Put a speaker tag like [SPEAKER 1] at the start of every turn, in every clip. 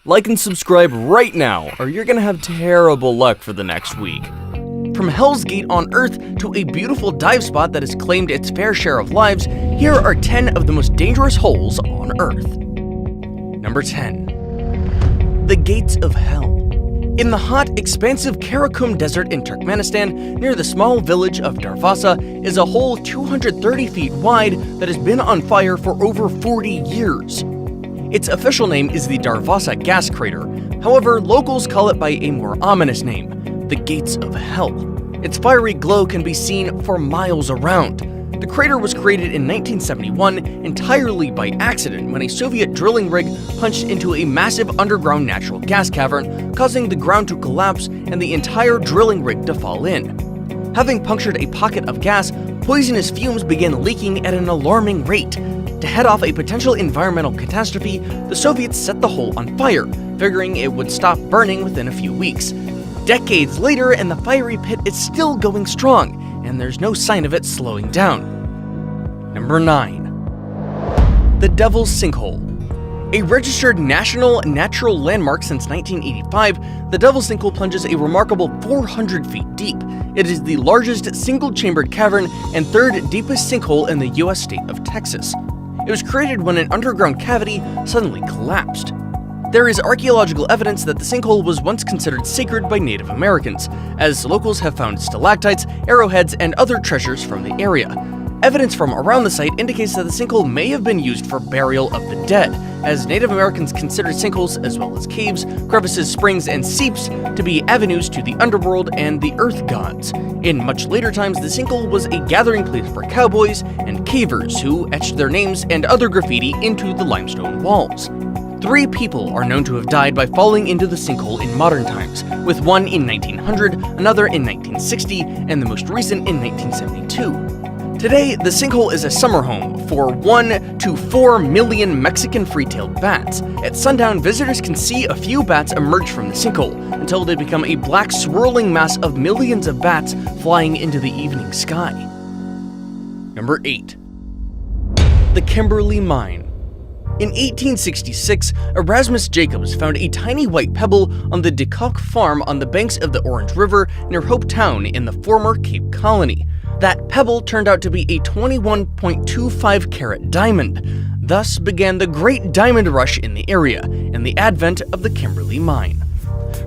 [SPEAKER 1] Like and subscribe right now, or you're gonna have terrible luck for the next week. From Hell's Gate on Earth to a beautiful dive spot that has claimed its fair share of lives, here are 10 of the most dangerous holes on Earth. Number 10. The Gates of Hell. In the hot, expansive Karakum Desert in Turkmenistan, near the small village of Darvasa, is a hole 230 feet wide that has been on fire for over 40 years. Its official name is the Darvasa Gas Crater. However, locals call it by a more ominous name, the Gates of Hell. Its fiery glow can be seen for miles around. The crater was created in 1971 entirely by accident when a Soviet drilling rig punched into a massive underground natural gas cavern, causing the ground to collapse and the entire drilling rig to fall in. Having punctured a pocket of gas, poisonous fumes began leaking at an alarming rate. To head off a potential environmental catastrophe, the Soviets set the hole on fire, figuring it would stop burning within a few weeks. Decades later, and the fiery pit is still going strong, and there's no sign of it slowing down. Number 9. The Devils Sinkhole. A registered national natural landmark since 1985, the Devils Sinkhole plunges a remarkable 400 feet deep. It is the largest single-chambered cavern and third deepest sinkhole in the US state of Texas. It was created when an underground cavity suddenly collapsed. There is archaeological evidence that the sinkhole was once considered sacred by Native Americans, as locals have found stalactites, arrowheads, and other treasures from the area. Evidence from around the site indicates that the sinkhole may have been used for burial of the dead, as Native Americans considered sinkholes, as well as caves, crevices, springs, and seeps, to be avenues to the underworld and the earth gods. In much later times, the sinkhole was a gathering place for cowboys and cavers who etched their names and other graffiti into the limestone walls. 3 people are known to have died by falling into the sinkhole in modern times, with one in 1900, another in 1960, and the most recent in 1972. Today, the sinkhole is a summer home for 1 to 4 million Mexican free-tailed bats. At sundown, visitors can see a few bats emerge from the sinkhole, until they become a black swirling mass of millions of bats flying into the evening sky. Number 8. The Kimberley Mine. In 1866, Erasmus Jacobs found a tiny white pebble on the DeCock farm on the banks of the Orange River near Hope Town in the former Cape Colony. That pebble turned out to be a 21.25 carat diamond. Thus began the Great Diamond Rush in the area and the advent of the Kimberley Mine.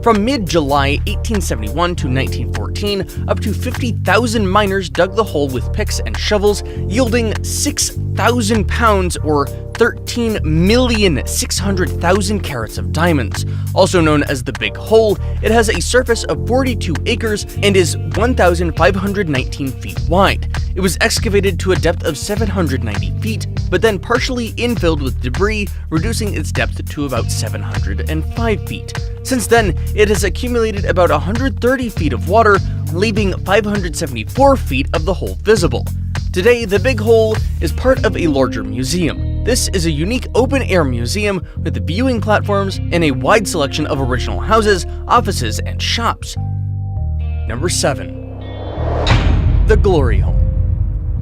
[SPEAKER 1] From mid-July 1871 to 1914, up to 50,000 miners dug the hole with picks and shovels, yielding 6,000 pounds or 13,600,000 carats of diamonds. Also known as the Big Hole, it has a surface of 42 acres and is 1,519 feet wide. It was excavated to a depth of 790 feet, but then partially infilled with debris, reducing its depth to about 705 feet. Since then, it has accumulated about 130 feet of water, leaving 574 feet of the hole visible. Today, the Big Hole is part of a larger museum. This is a unique open-air museum with viewing platforms and a wide selection of original houses, offices, and shops. Number 7. The Glory Hole.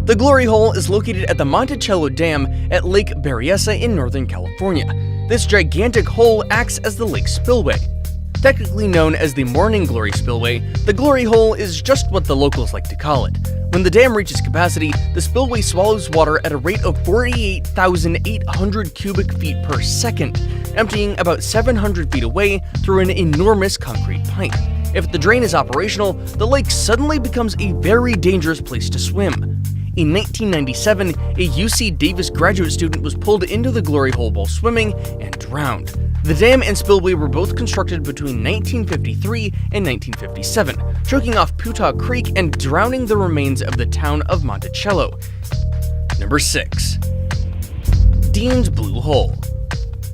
[SPEAKER 1] The Glory Hole is located at the Monticello Dam at Lake Berryessa in Northern California. This gigantic hole acts as the lake spillway. Technically known as the Morning Glory Spillway, the Glory Hole is just what the locals like to call it. When the dam reaches capacity, the spillway swallows water at a rate of 48,800 cubic feet per second, emptying about 700 feet away through an enormous concrete pipe. If the drain is operational, the lake suddenly becomes a very dangerous place to swim. In 1997, a UC Davis graduate student was pulled into the Glory Hole while swimming and drowned. The dam and spillway were both constructed between 1953 and 1957, choking off Putah Creek and drowning the remains of the town of Monticello. Number 6. Dean's Blue Hole.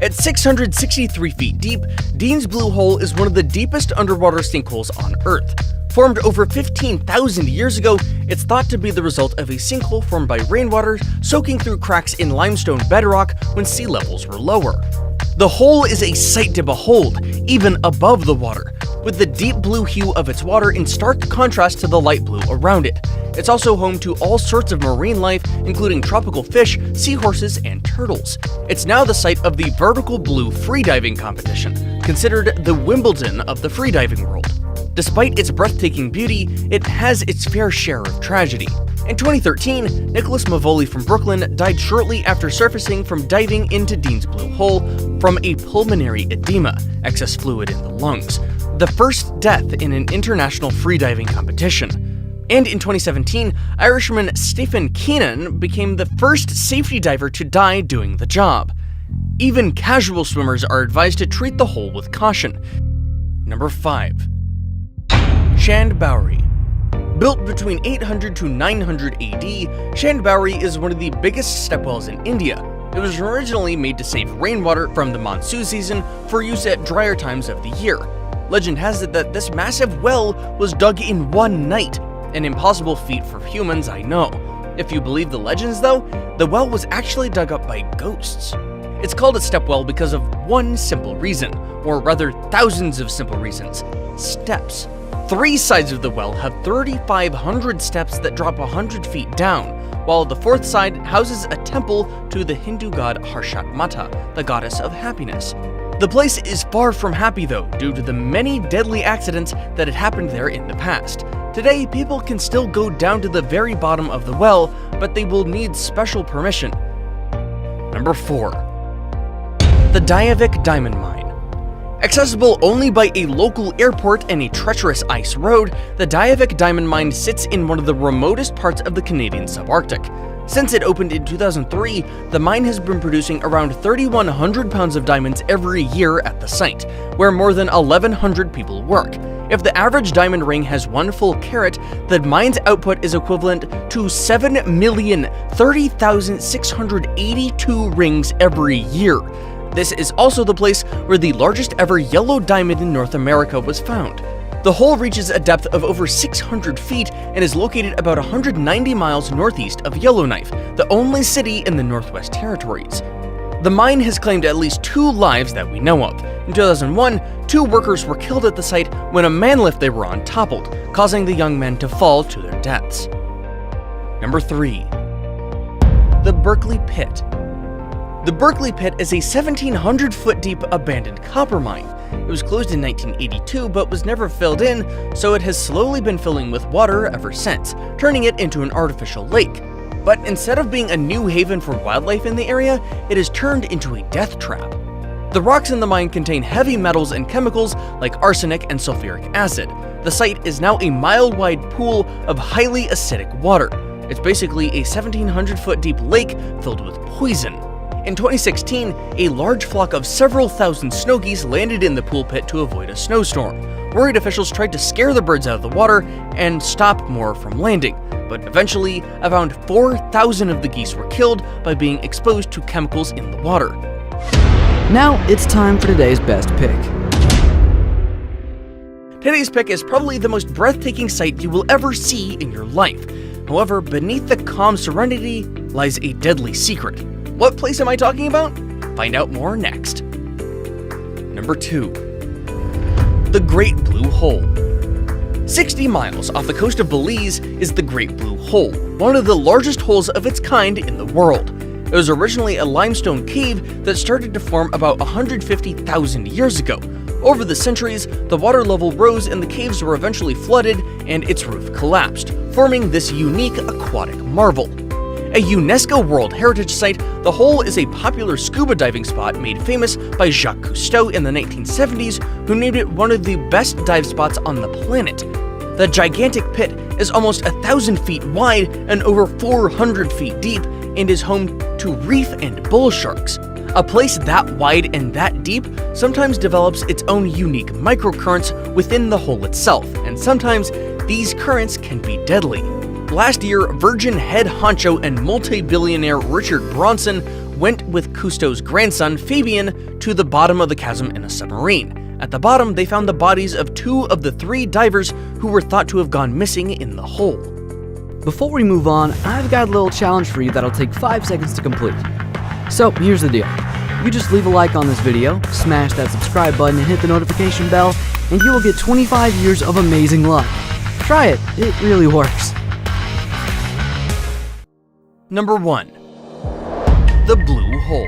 [SPEAKER 1] At 663 feet deep, Dean's Blue Hole is one of the deepest underwater sinkholes on Earth. Formed over 15,000 years ago, it's thought to be the result of a sinkhole formed by rainwater soaking through cracks in limestone bedrock when sea levels were lower. The hole is a sight to behold, even above the water, with the deep blue hue of its water in stark contrast to the light blue around it. It's also home to all sorts of marine life, including tropical fish, seahorses, and turtles. It's now the site of the Vertical Blue freediving competition, considered the Wimbledon of the freediving world. Despite its breathtaking beauty, it has its fair share of tragedy. In 2013, Nicholas Mavoli from Brooklyn died shortly after surfacing from diving into Dean's Blue Hole from a pulmonary edema, excess fluid in the lungs, the first death in an international freediving competition. And in 2017, Irishman Stephen Keenan became the first safety diver to die doing the job. Even casual swimmers are advised to treat the hole with caution. Number 5. Chandbowery. Built between 800 to 900 AD, Chandbowery is one of the biggest stepwells in India. It was originally made to save rainwater from the monsoon season for use at drier times of the year. Legend has it that this massive well was dug in one night, an impossible feat for humans, I know. If you believe the legends though, the well was actually dug up by ghosts. It's called a stepwell because of one simple reason, or rather thousands of simple reasons: steps. 3 sides of the well have 3,500 steps that drop 100 feet down, while the 4th side houses a temple to the Hindu god Harshat Mata, the goddess of happiness. The place is far from happy though, due to the many deadly accidents that had happened there in the past. Today, people can still go down to the very bottom of the well, but they will need special permission. Number 4. The Diavik Diamond Mine. Accessible only by a local airport and a treacherous ice road, the Diavik Diamond Mine sits in one of the remotest parts of the Canadian subarctic. Since it opened in 2003, the mine has been producing around 3,100 pounds of diamonds every year at the site, where more than 1,100 people work. If the average diamond ring has 1 full carat, the mine's output is equivalent to 7,030,682 rings every year. This is also the place where the largest ever yellow diamond in North America was found. The hole reaches a depth of over 600 feet and is located about 190 miles northeast of Yellowknife, the only city in the Northwest Territories. The mine has claimed at least 2 lives that we know of. In 2001, 2 workers were killed at the site when a man lift they were on toppled, causing the young men to fall to their deaths. Number 3. The Berkeley Pit. The Berkeley Pit is a 1,700-foot deep abandoned copper mine. It was closed in 1982 but was never filled in, so it has slowly been filling with water ever since, turning it into an artificial lake. But instead of being a new haven for wildlife in the area, it has turned into a death trap. The rocks in the mine contain heavy metals and chemicals like arsenic and sulfuric acid. The site is now a mile-wide pool of highly acidic water. It's basically a 1,700-foot deep lake filled with poison. In 2016, a large flock of several thousand snow geese landed in the pool pit to avoid a snowstorm. Worried officials tried to scare the birds out of the water and stop more from landing, but eventually, around 4,000 of the geese were killed by being exposed to chemicals in the water.
[SPEAKER 2] Now it's time for today's best pick.
[SPEAKER 1] Today's pick is probably the most breathtaking sight you will ever see in your life. However, beneath the calm serenity lies a deadly secret. What place am I talking about? Find out more next. Number 2. The Great Blue Hole. 60 miles off the coast of Belize is the Great Blue Hole, one of the largest holes of its kind in the world. It was originally a limestone cave that started to form about 150,000 years ago. Over the centuries, the water level rose and the caves were eventually flooded and its roof collapsed, forming this unique aquatic marvel. A UNESCO World Heritage Site, the hole is a popular scuba diving spot made famous by Jacques Cousteau in the 1970s, who named it one of the best dive spots on the planet. The gigantic pit is almost 1,000 feet wide and over 400 feet deep and is home to reef and bull sharks. A place that wide and that deep sometimes develops its own unique microcurrents within the hole itself, and sometimes these currents can be deadly. Last year, Virgin head honcho and multi-billionaire Richard Branson went with Cousteau's grandson, Fabian, to the bottom of the chasm in a submarine. At the bottom, they found the bodies of 2 of the 3 divers who were thought to have gone missing in the hole.
[SPEAKER 2] Before we move on, I've got a little challenge for you that'll take 5 seconds to complete. So here's the deal. You just leave a like on this video, smash that subscribe button and hit the notification bell, and you will get 25 years of amazing luck. Try it, it really works.
[SPEAKER 1] Number 1. The Blue Hole.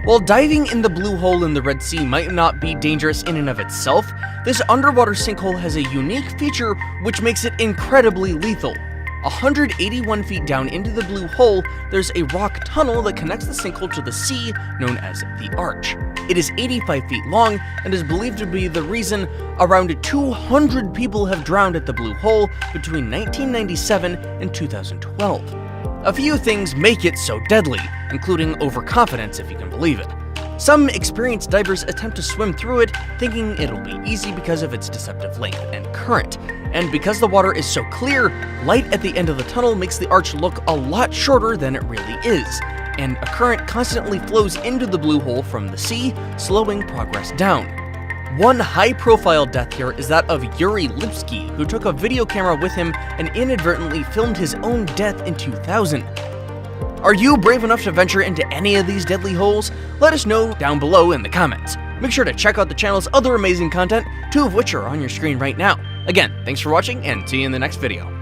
[SPEAKER 1] While diving in the blue hole in the Red Sea might not be dangerous in and of itself, this underwater sinkhole has a unique feature which makes it incredibly lethal. 181 feet down into the blue hole, there's a rock tunnel that connects the sinkhole to the sea, known as the Arch. It is 85 feet long and is believed to be the reason around 200 people have drowned at the blue hole between 1997 and 2012. A few things make it so deadly, including overconfidence, if you can believe it. Some experienced divers attempt to swim through it, thinking it'll be easy because of its deceptive length and current. And because the water is so clear, light at the end of the tunnel makes the arch look a lot shorter than it really is, and a current constantly flows into the blue hole from the sea, slowing progress down. One high-profile death here is that of Yuri Lipsky, who took a video camera with him and inadvertently filmed his own death in 2000. Are you brave enough to venture into any of these deadly holes? Let us know down below in the comments. Make sure to check out the channel's other amazing content, 2 of which are on your screen right now. Again, thanks for watching, and see you in the next video.